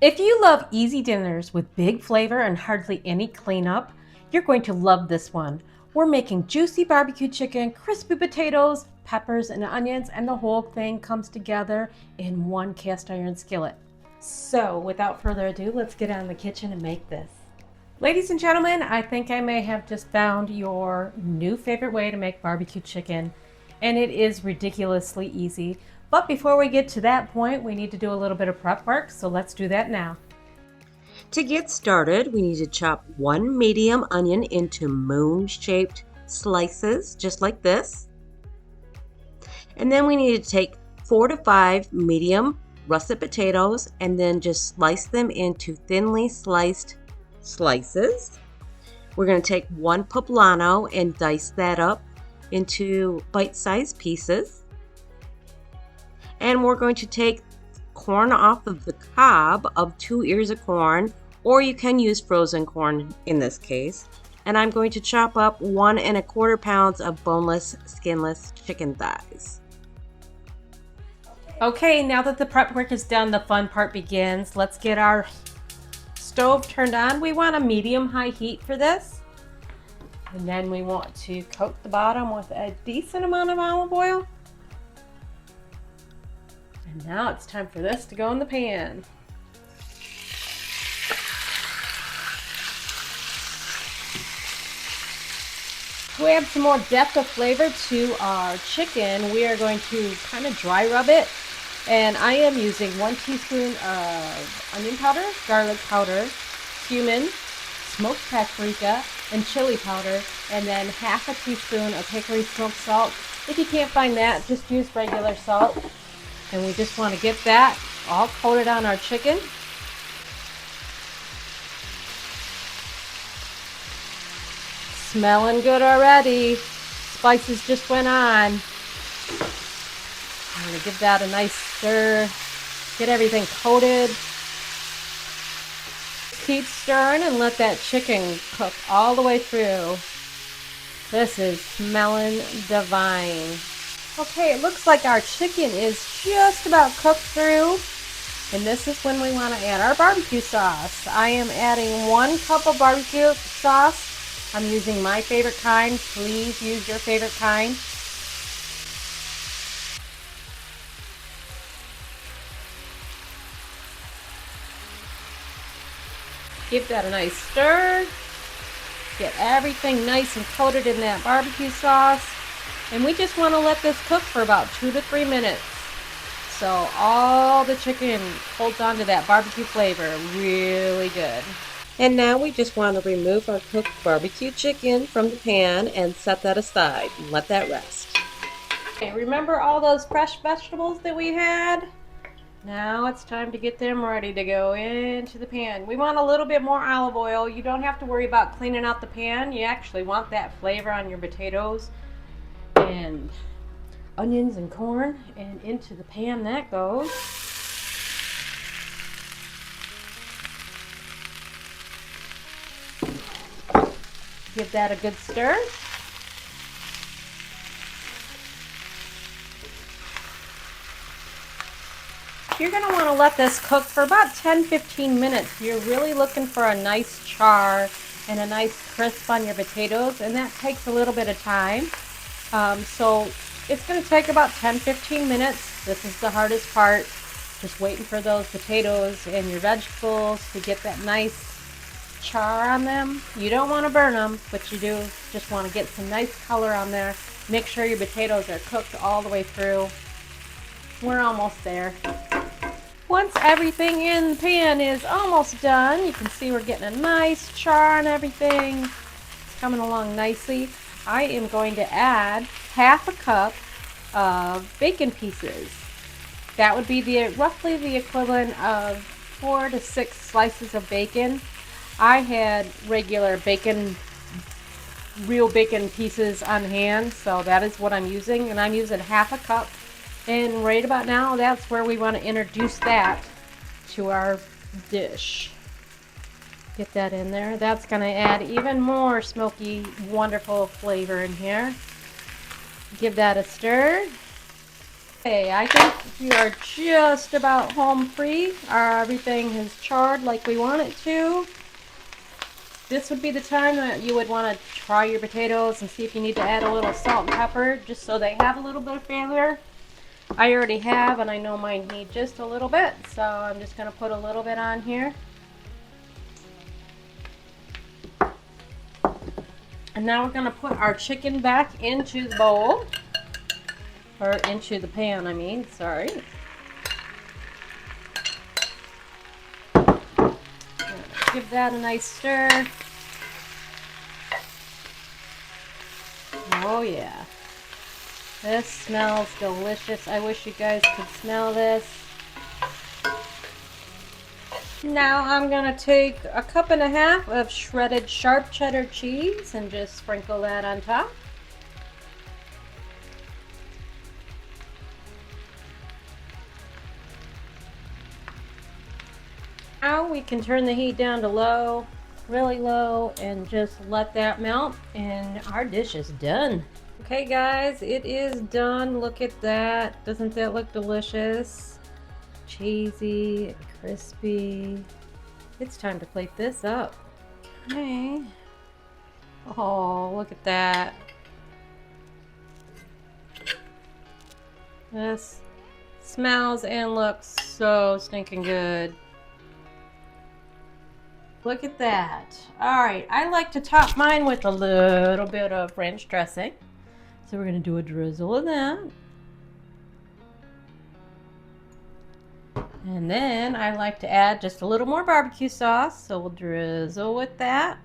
If you love easy dinners with big flavor and hardly any cleanup, you're going to love this one. We're making juicy barbecue chicken, crispy potatoes, peppers, and onions, and the whole thing comes together in one cast iron skillet. So without further ado, let's get out in the kitchen and make this. Ladies and gentlemen, I think I may have just found your new favorite way to make barbecue chicken, and it is ridiculously easy. But before we get to that point, we need to do a little bit of prep work, so let's do that now. To get started, we need to chop one medium onion into moon-shaped slices, just like this. And then we need to take 4 to 5 medium russet potatoes and then just slice them into thinly sliced slices. We're going to take 1 poblano and dice that up into bite-sized pieces. And we're going to take corn off of the cob of 2 ears of corn, or you can use frozen corn in this case. And I'm going to chop up 1 1/4 pounds of boneless, skinless chicken thighs. Okay, now that the prep work is done, the fun part begins. Let's get our stove turned on. We want a medium-high heat for this. And then we want to coat the bottom with a decent amount of olive oil. And now it's time for this to go in the pan. To add some more depth of flavor to our chicken, we are going to kind of dry rub it. And I am using 1 teaspoon of onion powder, garlic powder, cumin, smoked paprika, and chili powder, and then half a teaspoon of hickory smoked salt. If you can't find that, just use regular salt. And we just want to get that all coated on our chicken. Smelling good already. Spices just went on. I'm going to give that a nice stir. Get everything coated. Keep stirring and let that chicken cook all the way through. This is smelling divine. Okay, it looks like our chicken is just about cooked through, and this is when we want to add our barbecue sauce. I am adding 1 cup of barbecue sauce. I'm using my favorite kind. Please use your favorite kind. Give that a nice stir. Get everything nice and coated in that barbecue sauce. And we just want to let this cook for about 2 to 3 minutes. So all the chicken holds onto that barbecue flavor really good. And now we just want to remove our cooked barbecue chicken from the pan and set that aside and let that rest. Okay, remember all those fresh vegetables that we had? Now it's time to get them ready to go into the pan. We want a little bit more olive oil. You don't have to worry about cleaning out the pan. You actually want that flavor on your potatoes and onions and corn, and into the pan that goes. Give that a good stir. You're going to want to let this cook for about 10-15 minutes. You're really looking for a nice char and a nice crisp on your potatoes, and that takes a little bit of time. So it's going to take about 10-15 minutes. This is the hardest part, just waiting for those potatoes and your vegetables to get that nice char on them. You don't want to burn them, but you do just want to get some nice color on there. Make sure your potatoes are cooked all the way through. We're almost there. Once everything in the pan is almost done, you can see we're getting a nice char on everything. It's coming along nicely. I am going to add half a cup of bacon pieces. That would be roughly the equivalent of 4 to 6 slices of bacon. I had regular bacon, real bacon pieces on hand, so that is what I'm using, and I'm using half a cup. And right about now, that's where we want to introduce that to our dish. Get that in there. That's going to add even more smoky, wonderful flavor in here. Give that a stir. Okay, I think we are just about home free. Everything is charred like we want it to. This would be the time that you would want to try your potatoes and see if you need to add a little salt and pepper just so they have a little bit of flavor. I already have, and I know mine need just a little bit, so I'm just going to put a little bit on here. And now we're going to put our chicken back into the bowl, or into the pan, I mean, sorry. Give that a nice stir. Oh yeah. This smells delicious. I wish you guys could smell this. Now I'm going to take a 1.5 cups of shredded sharp cheddar cheese and just sprinkle that on top. Now we can turn the heat down to low, really low, and just let that melt, and our dish is done. Okay guys, it is done. Look at that. Doesn't that look delicious? Cheesy, crispy. It's time to plate this up. Okay. Oh, look at that. This smells and looks so stinking good. Look at that. All right, I like to top mine with a little bit of ranch dressing. So we're gonna do a drizzle of that. And then I like to add just a little more barbecue sauce, so we'll drizzle with that.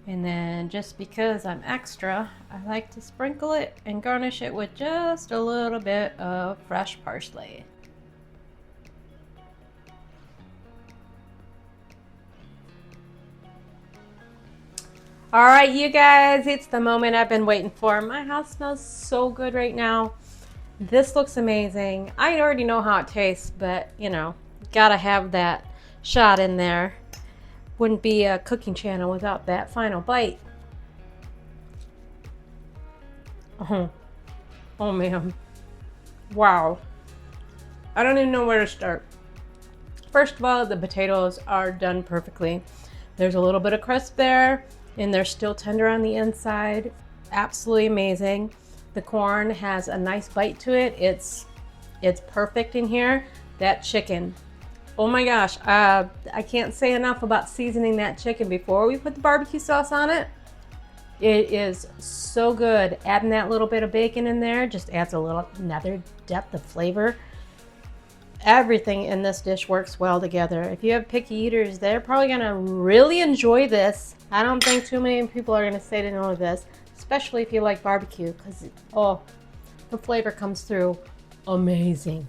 And then just because I'm extra, I like to sprinkle it and garnish it with just a little bit of fresh parsley. All right, you guys, it's the moment I've been waiting for. My house smells so good right now. This looks amazing. I already know how it tastes, but you know, gotta have that shot in there. Wouldn't be a cooking channel without that final bite. Oh man. Wow. I don't even know where to start. First of all, the potatoes are done perfectly. There's a little bit of crust there, and they're still tender on the inside. Absolutely amazing. The corn has a nice bite to it. It's perfect in here. That chicken, oh my gosh, I can't say enough about seasoning that chicken before we put the barbecue sauce on it. It is so good. Adding that little bit of bacon in there just adds another depth of flavor. Everything in this dish works well together. If you have picky eaters, they're probably gonna really enjoy this. I don't think too many people are gonna say to no to this, especially if you like barbecue, because the flavor comes through amazing.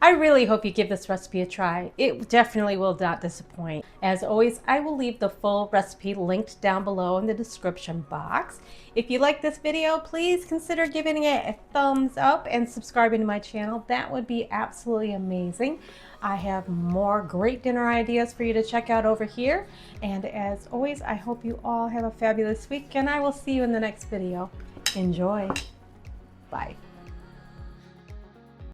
I really hope you give this recipe a try. It definitely will not disappoint. As always, I will leave the full recipe linked down below in the description box. If you like this video, please consider giving it a thumbs up and subscribing to my channel. That would be absolutely amazing. I have more great dinner ideas for you to check out over here. And as always, I hope you all have a fabulous week, and I will see you in the next video. Enjoy. Bye.